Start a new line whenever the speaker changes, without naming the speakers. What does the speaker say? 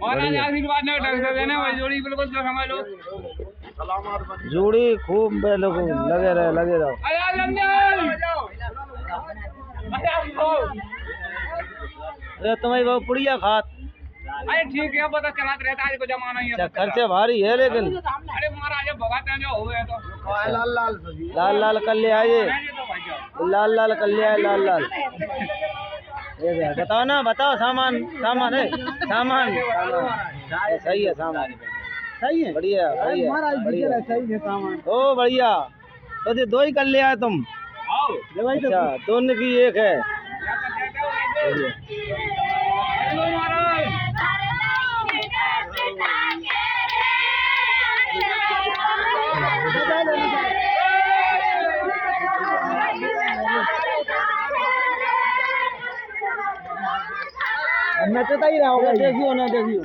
महाराज आशीर्वाद न ढंग से देना भाई, जोड़ी बिल्कुल जो समझ लो।
जोड़ी खूब बेलो को लगे रहो।
अरे रंजन
अरे तुम्हारी बहुत पुड़िया खात।
अरे ठीक है, पता चलाते रहता है, आज को जमाना ही है।
खर्चे भारी है लेकिन।
अरे महाराज भगाते हैं जो हो गए तो
लाल कर ले आइए, लाल कर ले आए, लाल। ये बताओ ना, बताओ सामान है, सामान सही है, सामान सही है, बढ़िया सही है सामान। ओ बढ़िया, तो ये दो ही कर ले आए तुम? अच्छा, दोनों की एक है। नचता ही रहा होगा, देखियो ना देखियो।